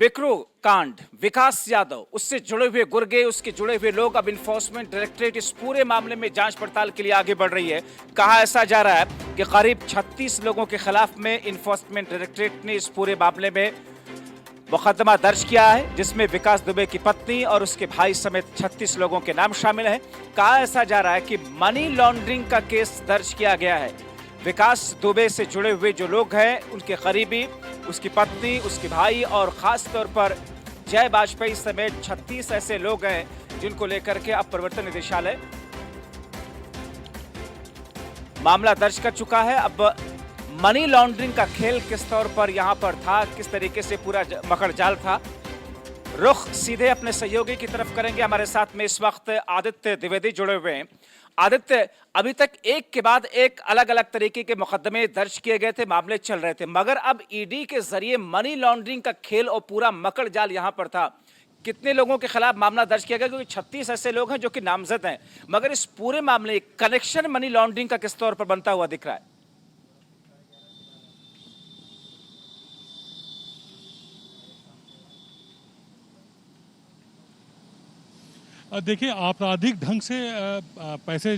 बिकरू कांड, विकास यादव, उससे जुड़े हुए गुर्गे, उसके जुड़े हुए लोग, अब इन्फोर्समेंट डायरेक्टरेट इस पूरे मामले में जांच पड़ताल के लिए आगे बढ़ रही है। कहा ऐसा जा रहा है कि करीब 36 लोगों के खिलाफ में इन्फोर्समेंट डायरेक्टरेट ने इस पूरे मामले में मुकदमा दर्ज किया है, जिसमें विकास दुबे की पत्नी और उसके भाई समेत 36 लोगों के नाम शामिल हैं। कहा ऐसा जा रहा है कि मनी लॉन्ड्रिंग का केस दर्ज किया गया है। विकास दुबे से जुड़े हुए जो लोग हैं, उनके करीबी, उसकी पत्नी, उसके भाई और खास तौर पर जय वाजपेयी समेत 36 ऐसे लोग हैं जिनको लेकर के अब प्रवर्तन निदेशालय मामला दर्ज कर चुका है। अब मनी लॉन्ड्रिंग का खेल किस तौर पर यहां पर था, किस तरीके से पूरा मकड़जाल था, रुख सीधे अपने सहयोगी की तरफ करेंगे। हमारे साथ में इस वक्त आदित्य द्विवेदी जुड़े हुए हैं। आदित्य, अभी तक एक के बाद एक अलग अलग तरीके के मुकदमे दर्ज किए गए थे, मामले चल रहे थे, मगर अब ईडी के जरिए मनी लॉन्ड्रिंग का खेल और पूरा मकड़ जाल यहां पर था। कितने लोगों के खिलाफ मामला दर्ज किया गया? क्योंकि 36 ऐसे लोग हैं जो कि नामजद हैं, मगर इस पूरे मामले कनेक्शन मनी लॉन्ड्रिंग का किस तौर पर बनता हुआ दिख रहा है? देखिए, आपराधिक ढंग से पैसे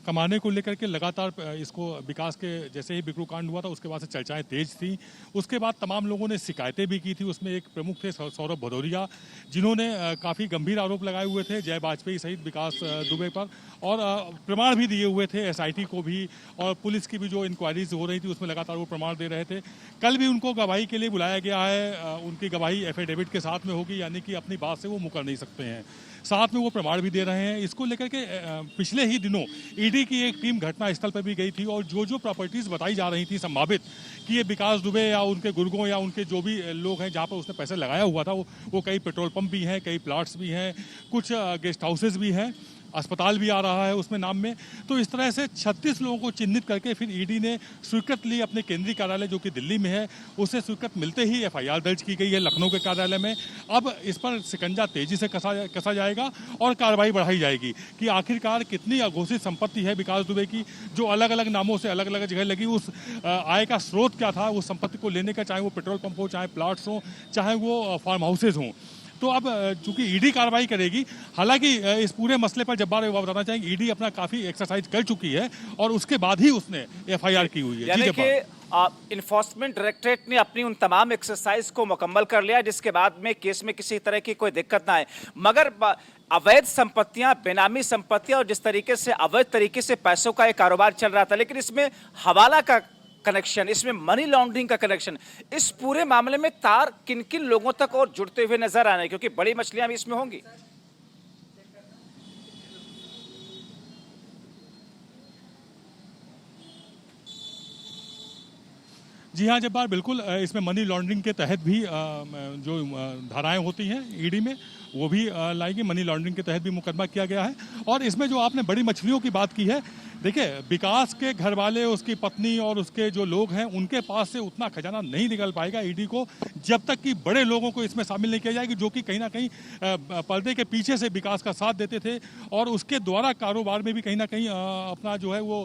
कमाने को लेकर के लगातार इसको विकास के जैसे ही बिकरू कांड हुआ था उसके बाद से चर्चाएं तेज थी। उसके बाद तमाम लोगों ने शिकायतें भी की थी। उसमें एक प्रमुख थे सौरभ भदौरिया, जिन्होंने काफ़ी गंभीर आरोप लगाए हुए थे जय वाजपेयी सहित विकास दुबे पर, और प्रमाण भी दिए हुए थे एसआईटी को भी, और पुलिस की भी जो इंक्वायरीज हो रही थी उसमें लगातार वो प्रमाण दे रहे थे। कल भी उनको गवाही के लिए बुलाया गया है। उनकी गवाही एफिडेविट के साथ में होगी, यानी कि अपनी बात से वो मुकर नहीं सकते हैं। साथ में वो प्रमाण भी दे रहे हैं। इसको लेकर के पिछले ही दिनों ईडी की एक टीम घटनास्थल पर भी गई थी, और जो प्रॉपर्टीज बताई जा रही थी संभावित कि ये विकास दुबे या उनके गुर्गों या उनके जो भी लोग हैं जहाँ पर उसने पैसे लगाया हुआ था, वो कई पेट्रोल पंप भी हैं, कई प्लाट्स भी हैं, कुछ गेस्ट हाउसेज भी हैं, अस्पताल भी आ रहा है उसमें नाम में। तो इस तरह से 36 लोगों को चिन्हित करके फिर ईडी ने स्वीकृत ली अपने केंद्रीय कार्यालय जो कि दिल्ली में है। उसे स्वीकृत मिलते ही एफआईआर दर्ज की गई है लखनऊ के कार्यालय में। अब इस पर शिकंजा तेजी से कसा जाएगा और कार्रवाई बढ़ाई जाएगी कि आखिरकार कितनी अघोषित संपत्ति है विकास दुबे की, जो अलग अलग नामों से अलग अलग जगह लगी। उस आय का स्रोत क्या था उस संपत्ति को लेने का, चाहे वो पेट्रोल पंप हो, चाहे प्लाट्स हो, चाहे वो फार्म हाउसेज हों। तो अब चूंकि ईडी कार्रवाई करेगी, हालांकि इस पूरे मसले पर जब बार बताना चाहेंगे, ईडी अपना काफी एक्सरसाइज कर चुकी है और उसके बाद ही उसने एफआईआर की हुई है। यानी कि इन्फोर्समेंट डायरेक्टरेट ने अपनी उन तमाम एक्सरसाइज को मुकम्मल कर लिया, जिसके बाद में केस में किसी तरह की कोई दिक्कत ना आए। मगर अवैध संपत्तियां, बेनामी संपत्तियां और जिस तरीके से अवैध तरीके से पैसों का एक कारोबार चल रहा था, लेकिन इसमें हवाला का कनेक्शन, इसमें मनी लॉन्ड्रिंग का कनेक्शन, इस पूरे मामले में तार किन किन लोगों तक और जुड़ते हुए नजर आ रहे हैं? क्योंकि बड़ी मछलियां भी इसमें होंगी। जी हाँ जब्बार, बिल्कुल। इसमें मनी लॉन्ड्रिंग के तहत भी जो धाराएं होती हैं ईडी में, वो भी लाएगी। मनी लॉन्ड्रिंग के तहत भी मुकदमा किया गया है। और इसमें जो आपने बड़ी मछलियों की बात की है, देखिए, विकास के घर वाले, उसकी पत्नी और उसके जो लोग हैं, उनके पास से उतना खजाना नहीं निकल पाएगा ईडी को जब तक कि बड़े लोगों को इसमें शामिल नहीं किया जाएगा, जो कि कहीं ना कहीं पर्दे के पीछे से विकास का साथ देते थे और उसके द्वारा कारोबार में भी कहीं ना कहीं अपना जो है वो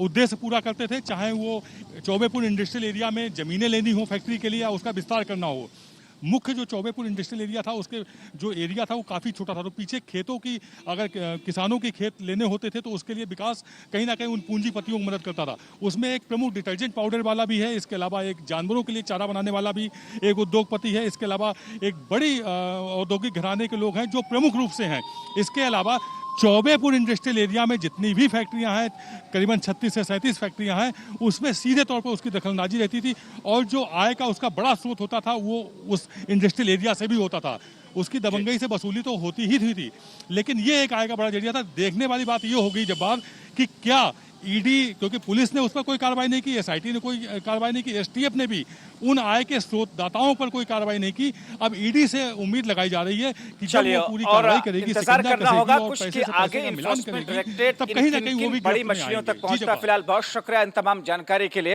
उद्देश्य पूरा करते थे। चाहे वो चौबेपुर इंडस्ट्रियल एरिया में ज़मीनें लेनी हो फैक्ट्री के लिए या उसका विस्तार करना हो। मुख्य जो चौबेपुर इंडस्ट्रियल एरिया था, उसके जो एरिया था वो काफ़ी छोटा था, तो पीछे खेतों की, अगर किसानों के खेत लेने होते थे तो उसके लिए विकास कहीं ना कहीं उन पूंजीपतियों को मदद करता था। उसमें एक प्रमुख डिटर्जेंट पाउडर वाला भी है, इसके अलावा एक जानवरों के लिए चारा बनाने वाला भी एक उद्योगपति है, इसके अलावा एक बड़ी औद्योगिक घराने के लोग हैं जो प्रमुख रूप से हैं। इसके अलावा चौबेपुर इंडस्ट्रियल एरिया में जितनी भी फैक्ट्रियां हैं, करीबन 36 से 37 फैक्ट्रियां हैं, उसमें सीधे तौर पर उसकी दखलंदाजी रहती थी, और जो आय का उसका बड़ा स्रोत होता था वो उस इंडस्ट्रियल एरिया से भी होता था। उसकी दबंगई से वसूली तो होती ही थी, लेकिन ये एक आय का बड़ा जरिया था। देखने वाली बात ये हो गई जब्बार कि क्या ईडी, क्योंकि पुलिस ने उस पर कोई कार्रवाई नहीं की, एसआईटी ने कोई कार्रवाई नहीं की, एसटीएफ ने भी उन आय के स्रोतदाताओं पर कोई कार्रवाई नहीं की। अब ईडी से उम्मीद लगाई जा रही है कि जब वो पूरी कार्रवाई करेगी, इंतजार करना होगा कुछ के आगे इन्फोर्समेंट डायरेक्टरेट तब कहीं ना कहीं वो भी बड़ी मछलियों तक पहुंचता। फिलहाल बहुत शुक्रिया इन तमाम जानकारी के लिए।